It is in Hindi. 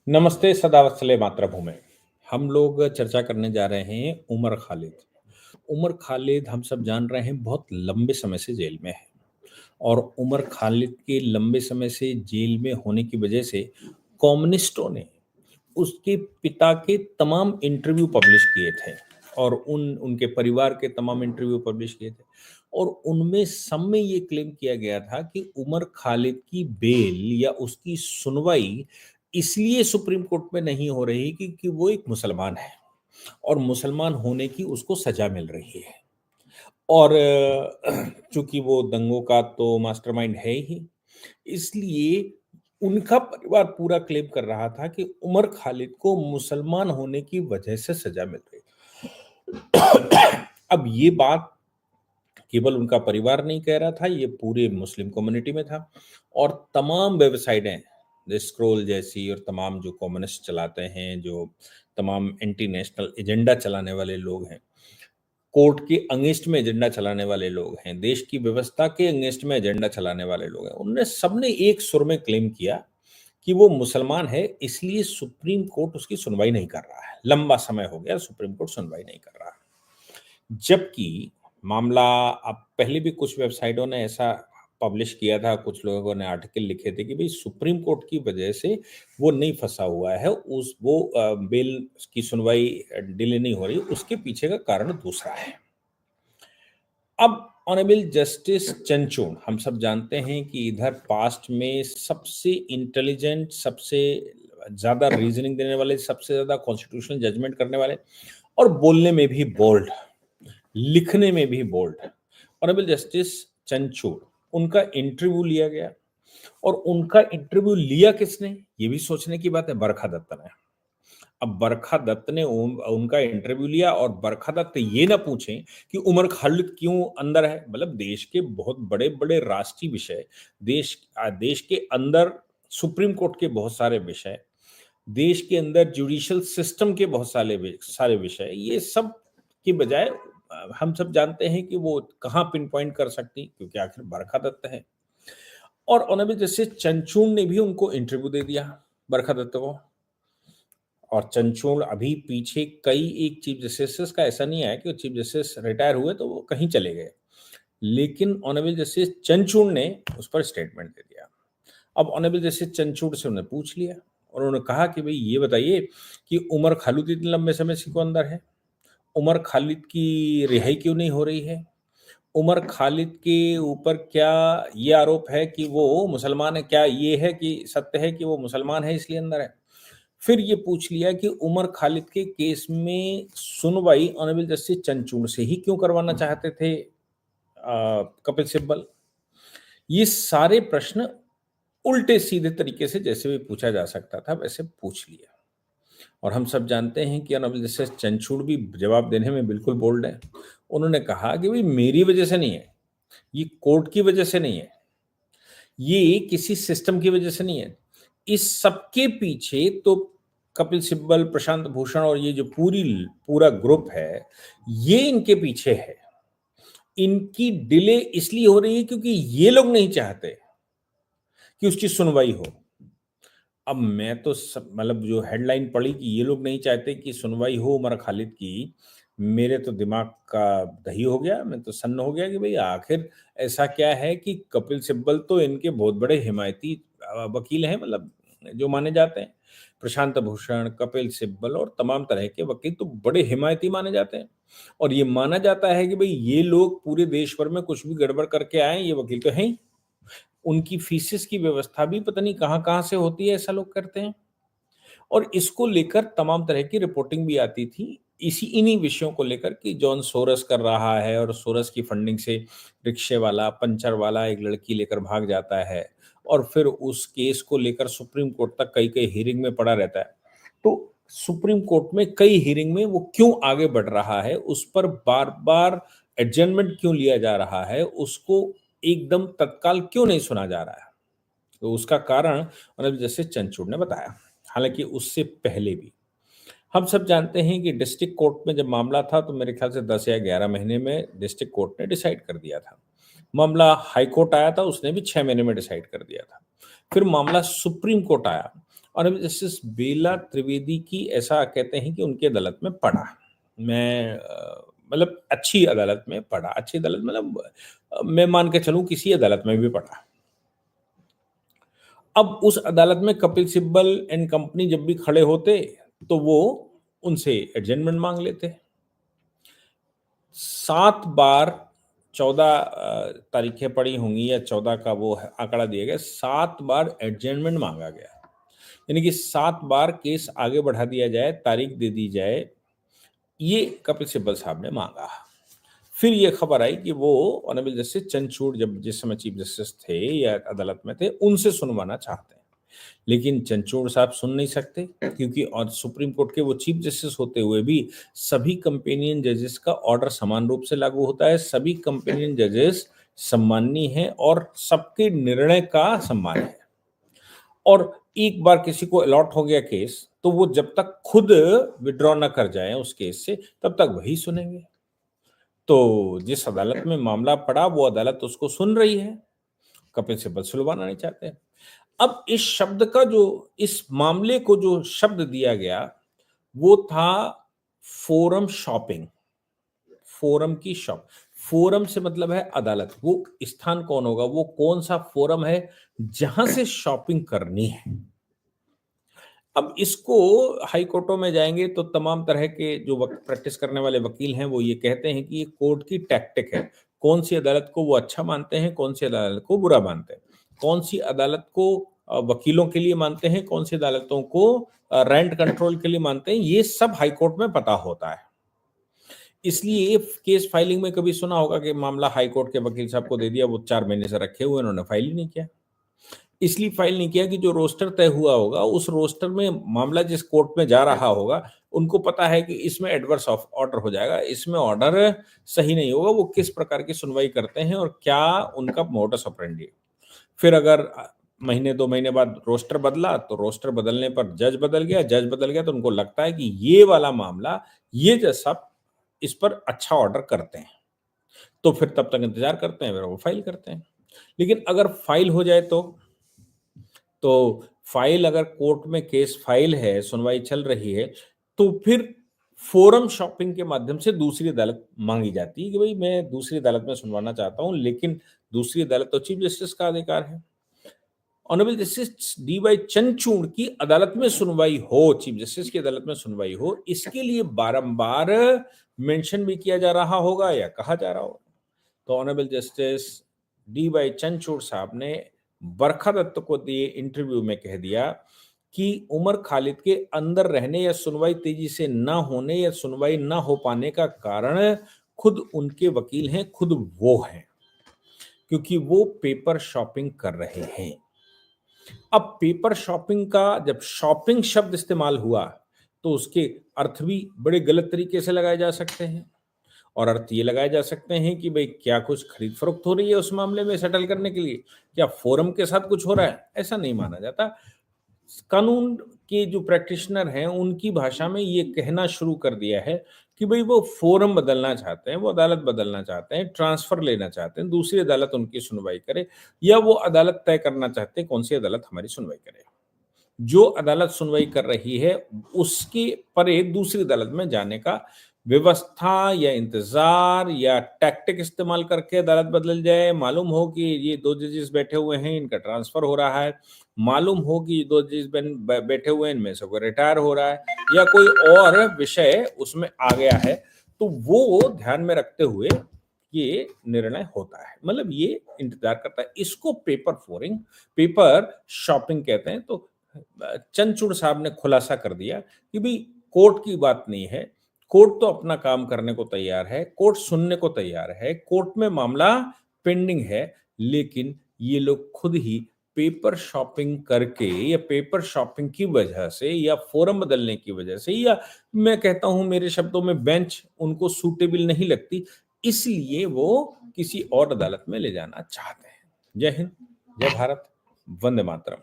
नमस्ते सदावत्सले मातृभूमि। हम लोग चर्चा करने जा रहे हैं उमर खालिद। उमर खालिद हम सब जान रहे हैं बहुत लंबे समय से जेल में है और उमर खालिद के लंबे समय से जेल में होने की वजह से कम्युनिस्टों ने उसके पिता के तमाम इंटरव्यू पब्लिश किए थे और उनके परिवार के तमाम इंटरव्यू पब्लिश किए थे और उनमें सब में ये क्लेम किया गया था कि उमर खालिद की बेल या उसकी सुनवाई इसलिए सुप्रीम कोर्ट में नहीं हो रही कि वो एक मुसलमान है और मुसलमान होने की उसको सजा मिल रही है और चूंकि वो दंगों का तो मास्टरमाइंड है ही, इसलिए उनका परिवार पूरा क्लेम कर रहा था कि उमर खालिद को मुसलमान होने की वजह से सजा मिल रही। अब ये बात केवल उनका परिवार नहीं कह रहा था, ये पूरे मुस्लिम कम्युनिटी में था और तमाम वेबसाइटें स्क्रोल जैसी और तमाम जो कम्युनिस्ट चलाते हैं, जो तमाम एंटी नेशनल एजेंडा चलाने वाले लोग हैं, कोर्ट के अगेंस्ट में एजेंडा चलाने वाले लोग हैं, देश की व्यवस्था के अगेंस्ट में एजेंडा चलाने वाले लोग हैं, उन्होंने सबने एक सुर में क्लेम किया कि वो मुसलमान है, इसलिए सुप्रीम कोर्ट उसकी सुनवाई नहीं कर रहा है। लंबा समय हो गया सुप्रीम कोर्ट सुनवाई नहीं कर रहा है। जबकि मामला, अब पहले भी कुछ वेबसाइटों ने ऐसा पब्लिश किया था, कुछ लोगों ने आर्टिकल लिखे थे कि भाई सुप्रीम कोर्ट की वजह से वो नहीं फंसा हुआ है, वो बेल की सुनवाई डिले नहीं हो रही, उसके पीछे का कारण दूसरा है। अब ऑनरेबल जस्टिस चंद्रचूड़, हम सब जानते हैं कि इधर पास्ट में सबसे इंटेलिजेंट, सबसे ज्यादा रीजनिंग देने वाले, सबसे ज्यादा कॉन्स्टिट्यूशनल जजमेंट करने वाले और बोलने में भी बोल्ड, लिखने में भी बोल्ड ऑनरेबल जस्टिस चंद्रचूड़, उनका इंटरव्यू लिया गया और उनका इंटरव्यू लिया किसने, ये भी सोचने की बात है, बरखा दत्त ने। अब बरखा दत्त ने उनका इंटरव्यू लिया और बरखा दत्त ये ना पूछें कि उमर खालिद क्यों अंदर है। मतलब देश के बहुत बड़े बड़े राष्ट्रीय विषय, देश के अंदर सुप्रीम कोर्ट के बहुत सारे विषय, देश के अंदर जुडिशियल सिस्टम के बहुत सारे विषय, ये सब की बजाय हम सब जानते हैं कि वो कहाँ पिन पॉइंट कर सकती, क्योंकि आखिर बरखा दत्त है। और ऑनरेबल जस्टिस चंद्रचूड़ ने भी उनको इंटरव्यू दे दिया, बरखा दत्त को। और चंद्रचूड़ अभी पीछे कई एक चीफ जस्टिस का ऐसा नहीं है कि वो चीफ जस्टिस रिटायर हुए तो वो कहीं चले गए, लेकिन ऑनरेबल जस्टिस चंद्रचूड़ ने उस पर स्टेटमेंट दे दिया। अब ऑनरेबल जस्टिस चंद्रचूड़ से उन्होंने पूछ लिया और उन्होंने कहा कि भाई ये बताइए कि उमर खालिद इतने लंबे समय से क्यों अंदर है, उमर खालिद की रिहाई क्यों नहीं हो रही है, उमर खालिद के ऊपर क्या ये आरोप है कि वो मुसलमान है, क्या ये है कि सत्य है कि वो मुसलमान है इसलिए अंदर है। फिर ये पूछ लिया कि उमर खालिद के केस में सुनवाई ऑनरेबल जस्टिस चंद्रचूड़ से ही क्यों करवाना चाहते थे कपिल सिब्बल। ये सारे प्रश्न उल्टे सीधे तरीके से जैसे भी पूछा जा सकता था वैसे पूछ लिया और हम सब जानते हैं कि ऑनरेबल जस्टिस चंद्रचूड़ भी जवाब देने में बिल्कुल बोल्ड है। उन्होंने कहा कि भाई मेरी वजह से नहीं है, ये कोर्ट की वजह से नहीं है, ये किसी सिस्टम की वजह से नहीं है, इस सबके पीछे तो कपिल सिब्बल, प्रशांत भूषण और ये जो पूरा ग्रुप है, ये इनके पीछे है। इनकी डिले इसलिए हो रही है क्योंकि ये लोग नहीं चाहते कि उसकी सुनवाई हो। अब मैं तो मतलब जो हेडलाइन पढ़ी कि ये लोग नहीं चाहते कि सुनवाई हो उमर खालिद की, मेरे तो दिमाग का दही हो गया, मैं तो सन्न हो गया कि भाई आखिर ऐसा क्या है कि कपिल सिब्बल तो इनके बहुत बड़े हिमायती वकील हैं, मतलब जो माने जाते हैं, प्रशांत भूषण, कपिल सिब्बल और तमाम तरह के वकील तो बड़े हिमायती माने जाते हैं और ये माना जाता है कि भाई ये लोग पूरे देश भर में कुछ भी गड़बड़ करके आए, ये वकील तो हैं ही, उनकी फीसेस की व्यवस्था भी पता नहीं कहाँ-कहाँ से होती है, ऐसा लोग करते हैं। और इसको लेकर तमाम तरह की रिपोर्टिंग भी आती थी, इन्हीं विषयों को लेकर कि जॉन सोरस कर रहा है और सोरस की फंडिंग से रिक्शे वाला, पंचर वाला एक लड़की लेकर भाग जाता है और फिर उस केस को लेकर सुप्रीम कोर्ट तक कई-कई हियरिंग में पड़ा रहता है। तो सुप्रीम कोर्ट में कई हियरिंग में वो क्यों आगे बढ़ रहा है, उस पर बार-बार एडजर्नमेंट क्यों लिया जा रहा है, उसको एकदम तत्काल क्यों नहीं सुना जा रहा है। तो उसका कारण मतलब जैसे चंद्रचूड़ ने बताया। हालाँकि उससे पहले भी हम सब जानते हैं कि डिस्ट्रिक्ट कोर्ट में जब मामला था तो मेरे ख्याल से 10 या 11 महीने में डिस्ट्रिक्ट कोर्ट ने डिसाइड कर दिया था। मामला हाई कोर्ट आया था, उसने भी 6 महीने में डिसाइड कर दिया था। फिर मामला सुप्रीम कोर्ट आया ऑनरेबल जस्टिस बेला त्रिवेदी की ऐसा कहते हैं कि उनकी अदालत में पढ़ा। मैं मतलब अच्छी अदालत में पढ़ा, अच्छी अदालत मतलब मैं मान के चलूँ किसी अदालत में भी पढ़ा। अब उस अदालत में कपिल सिब्बल एंड कंपनी जब भी खड़े होते, तो वो उनसे एडजमेंट माँग लेते। 7 बार 14 तारीखें पड़ी होंगी या 14 का वो आंकड़ा दिया गया, 7 बार एडजमेंट माँगा गया। यानी कि 7 बार केस आगे बढ़ा दिया जाए, तारीख दे दी जाए, ये कपिल सिब्बल साहब ने माँगा। फिर ये खबर आई कि वो ऑनरेबल जस्टिस चंद्रचूड़ जब जिस समय चीफ जस्टिस थे या अदालत में थे, उनसे सुनवाना चाहते हैं। लेकिन चंद्रचूड़ साहब सुन नहीं सकते क्योंकि और सुप्रीम कोर्ट के वो चीफ जस्टिस होते हुए भी सभी कंपेनियन जजेस का ऑर्डर समान रूप से लागू होता है। सभी कंपेनियन जजेस सम्माननीय हैं और सबके निर्णय का सम्मान है। और एक बार किसी को अलॉट हो गया केस, तो वो जब तक खुद विड्रॉ ना कर जाए उस केस से, तब तक वही सुनेंगे। तो जिस अदालत में मामला पड़ा, वो अदालत उसको सुन रही है। कपिल सिब्बल सुलझाना नहीं चाहते। अब इस शब्द का जो इस मामले को जो शब्द दिया गया, वो था फोरम शॉपिंग। फोरम की शॉप, फोरम से मतलब है अदालत। वो स्थान कौन होगा, वो कौन सा फोरम है जहां से शॉपिंग करनी है। अब इसको हाई कोर्टों में जाएंगे तो तमाम तरह के जो प्रैक्टिस करने वाले वकील हैं वो ये कहते हैं कि ये कोर्ट की टैक्टिक है। कौन सी अदालत को वो अच्छा मानते हैं, कौन सी अदालत को बुरा मानते हैं, कौन सी अदालत को वकीलों के लिए मानते हैं, कौन सी अदालतों को रेंट कंट्रोल के लिए मानते हैं, ये सब हाई कोर्ट में पता होता है। इसलिए केस फाइलिंग में कभी सुना होगा कि मामला हाई कोर्ट के वकील साहब को दे दिया, वो 4 महीने से रखे हुए, उन्होंने फाइल ही नहीं किया। इसलिए फाइल नहीं किया कि जो रोस्टर तय हुआ होगा, उस रोस्टर में मामला जिस कोर्ट में जा रहा होगा, उनको पता है कि इसमें एडवर्स ऑफ ऑर्डर हो जाएगा, इसमें ऑर्डर सही नहीं होगा। वो किस प्रकार की सुनवाई करते हैं और क्या उनका मोडस ऑपरेंडी है। फिर अगर महीने 2 महीने बाद रोस्टर बदला, तो रोस्टर बदलने पर जज बदल गया, जज बदल गया तो उनको लगता है कि ये वाला मामला, ये जज साहब इस पर अच्छा ऑर्डर करते हैं, तो फिर तब तक इंतजार करते हैं, फिर वो फाइल करते हैं। लेकिन अगर फाइल हो जाए तो फाइल अगर कोर्ट में केस फाइल है, सुनवाई चल रही है, तो फिर फोरम शॉपिंग के माध्यम से दूसरी अदालत मांगी जाती है कि भाई मैं दूसरी अदालत में सुनवाना चाहता हूं, लेकिन दूसरी अदालत तो चीफ जस्टिस का अधिकार है। Honourable justice D.Y.. चंद्रचूड़ की अदालत में सुनवाई हो, चीफ जस्टिस की अदालत में सुनवाई हो, इसके लिए बारंबार मेंशन भी किया जा रहा होगा या कहा जा रहा होगा। तो ऑनरेबल जस्टिस डी.वाई. चंद्रचूड़ साहब ने बरखा दत्त को दिए इंटरव्यू में कह दिया कि उमर खालिद के अंदर रहने या सुनवाई तेजी से ना होने या सुनवाई ना हो पाने का कारण खुद उनके वकील हैं, खुद वो हैं, क्योंकि वो पेपर शॉपिंग कर रहे हैं। अब पेपर शॉपिंग का जब शॉपिंग शब्द इस्तेमाल हुआ, तो उसके अर्थ भी बड़े गलत तरीके से लगाए जा सकते हैं। और अर्थ ये लगाए जा सकते हैं कि भाई क्या कुछ खरीद फरोख्त हो रही है उस मामले में सेटल करने के लिए, क्या फोरम के साथ कुछ हो रहा है, ऐसा नहीं माना जाता। कानून के जो प्रैक्टिशनर हैं उनकी भाषा में ये कहना शुरू कर दिया है कि भाई वो फोरम बदलना चाहते हैं, वो अदालत बदलना चाहते हैं, ट्रांसफर लेना चाहते हैं, दूसरी अदालत उनकी सुनवाई करे, या वो अदालत तय करना चाहते हैं कौन सी अदालत हमारी सुनवाई करे। जो अदालत सुनवाई कर रही है उसके परे दूसरी अदालत में जाने का व्यवस्था या इंतजार या टैक्टिक इस्तेमाल करके अदालत बदल जाए। मालूम हो कि ये 2 जजेस बैठे हुए हैं, इनका ट्रांसफर हो रहा है, मालूम हो कि 2 जजेस बैठे हुए हैं, इनमें से कोई रिटायर हो रहा है या कोई और विषय उसमें आ गया है, तो वो ध्यान में रखते हुए ये निर्णय होता है। मतलब ये इंतजार करता है। इसको पेपर शॉपिंग कहते हैं। तो चंद्रचूड़ साहब ने खुलासा कर दिया कि भाई कोर्ट की बात नहीं है, कोर्ट तो अपना काम करने को तैयार है, कोर्ट सुनने को तैयार है, कोर्ट में मामला पेंडिंग है, लेकिन ये लोग खुद ही पेपर शॉपिंग करके या पेपर शॉपिंग की वजह से या फोरम बदलने की वजह से, या मैं कहता हूं मेरे शब्दों में बेंच उनको सूटेबल नहीं लगती, इसलिए वो किसी और अदालत में ले जाना चाहते हैं। जय हिंद, जय भारत, वंदे मातरम।